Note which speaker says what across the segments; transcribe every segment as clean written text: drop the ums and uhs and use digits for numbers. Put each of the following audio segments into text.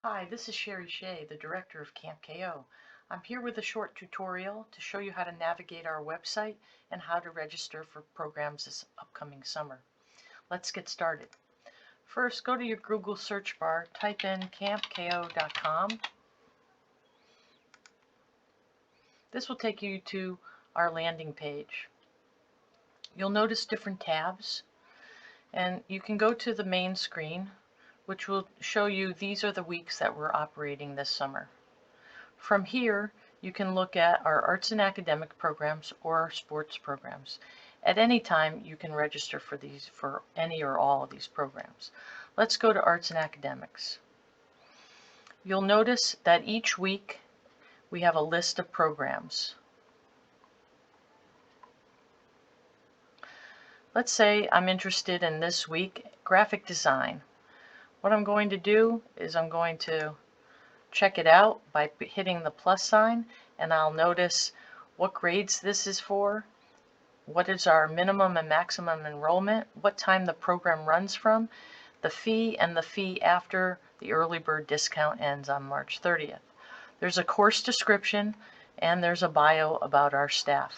Speaker 1: Hi, this is Sherry Shea, the director of Camp KO. I'm here with a short tutorial to show you how to navigate our website and how to register for programs this upcoming summer. Let's get started. First, go to your Google search bar, type in campko.com. This will take you to our landing page. You'll notice different tabs, and you can go to the main screen, which will show you these are the weeks that we're operating this summer. From here, you can look at our arts and academic programs or our sports programs. At any time, you can register for any or all of these programs. Let's go to arts and academics. You'll notice that each week we have a list of programs. Let's say I'm interested in this week, graphic design. What I'm going to do is I'm going to check it out by hitting the plus sign, and I'll notice what grades this is for, what is our minimum and maximum enrollment, what time the program runs from, the fee, and the fee after the early bird discount ends on March 30th. There's a course description and there's a bio about our staff.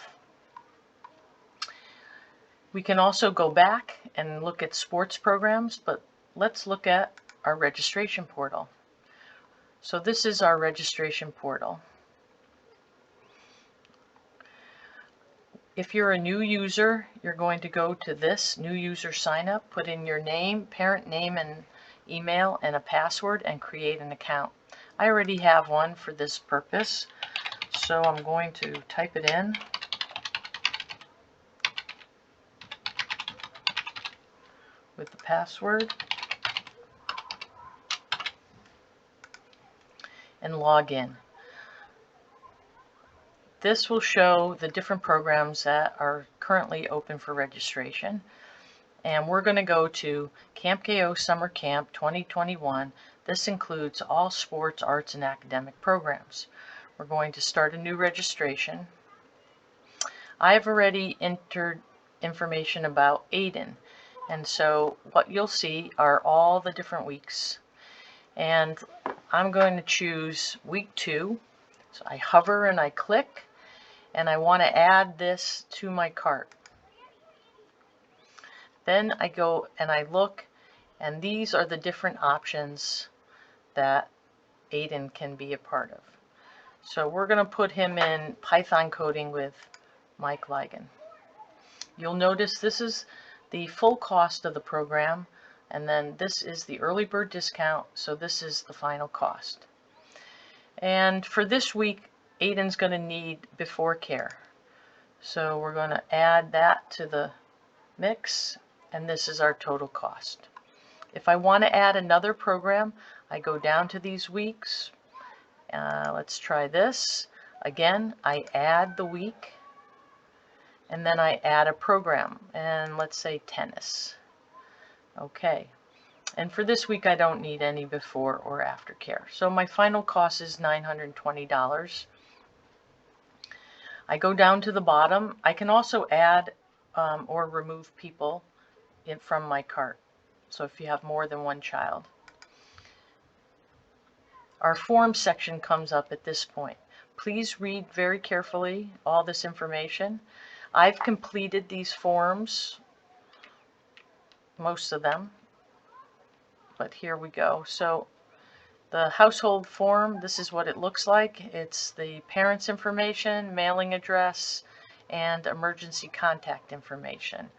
Speaker 1: We can also go back and look at sports programs, but let's look at our registration portal. So this is our registration portal. If you're a new user, you're going to go to this new user sign up, put in your name, parent name and email and a password, and create an account. I already have one for this purpose, so I'm going to type it in. With the password and log in. This will show the different programs that are currently open for registration. And we're going to go to Camp KO Summer Camp 2021. This includes all sports, arts, and academic programs. We're going to start a new registration. I've already entered information about Aiden. And so what you'll see are all the different weeks. And I'm going to choose week 2. So I hover and I click, and I want to add this to my cart. Then I go and I look, and these are the different options that Aiden can be a part of. So we're going to put him in Python coding with Mike Ligon. You'll notice this is the full cost of the program, and then this is the early bird discount, so this is the final cost. And for this week, Aiden's going to need before care. So we're going to add that to the mix, and this is our total cost. If I want to add another program, I go down to these weeks. Let's try this. Again, I add the week, and then I add a program, and let's say tennis. Okay, and for this week I don't need any before or after care. So my final cost is $920. I go down to the bottom. I can also add or remove people from my cart. So if you have more than one child. Our form section comes up at this point. Please read very carefully all this information. I've completed these forms, most of them, but here we go. So the household form, this is what it looks like. It's the parents' information, mailing address, and emergency contact information.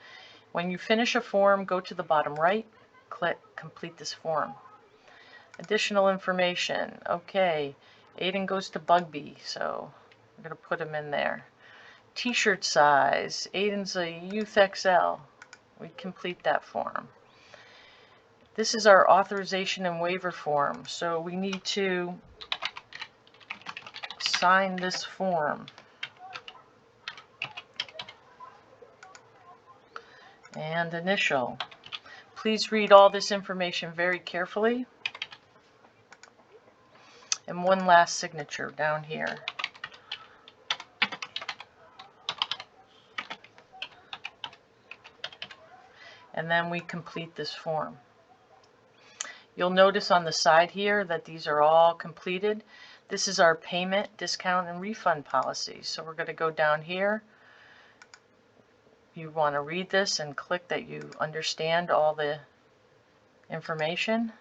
Speaker 1: When you finish a form, go to the bottom right, click complete this form. Additional information. Okay, Aiden goes to Bugby, so I'm going to put him in there. T-shirt size. Aiden's a Youth XL. We complete that form. This is our authorization and waiver form, so we need to sign this form. And initial. Please read all this information very carefully. And one last signature down here. And then we complete this form. You'll notice on the side here that these are all completed. This is our payment, discount, and refund policy. So we're going to go down here. You want to read this and click that you understand all the information.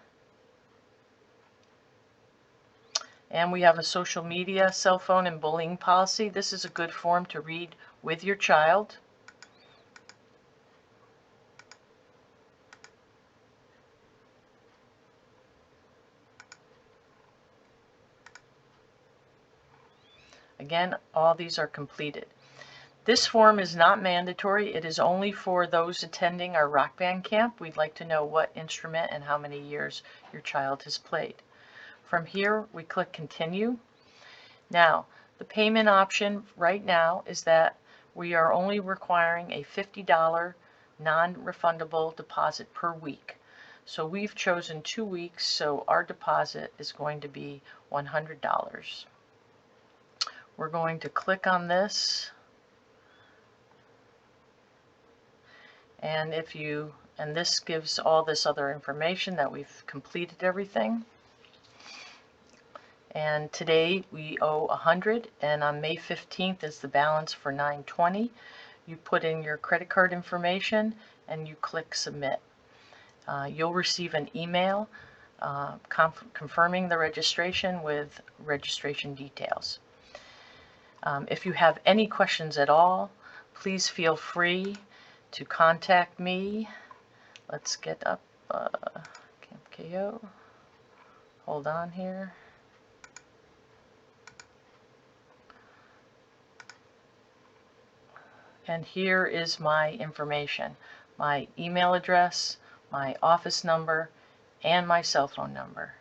Speaker 1: And we have a social media, cell phone, and bullying policy. This is a good form to read with your child. Again, all these are completed. This form is not mandatory. It is only for those attending our rock band camp. We'd like to know what instrument and how many years your child has played. From here, we click Continue. Now, the payment option right now is that we are only requiring a $50 non-refundable deposit per week. So we've chosen 2 weeks, so our deposit is going to be $100. We're going to click on this, and this gives all this other information that we've completed everything. And today we owe $100, and on May 15th is the balance for $920. You put in your credit card information and you click Submit. You'll receive an email confirming the registration with registration details. If you have any questions at all, please feel free to contact me. Let's get up Camp KO. Hold on here. And here is my information, my email address, my office number, and my cell phone number.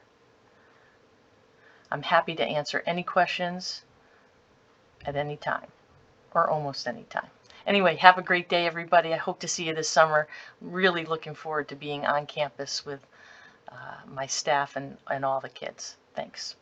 Speaker 1: I'm happy to answer any questions at any time, or almost any time. Anyway, have a great day, everybody. I hope to see you this summer. Really looking forward to being on campus with my staff and all the kids. Thanks.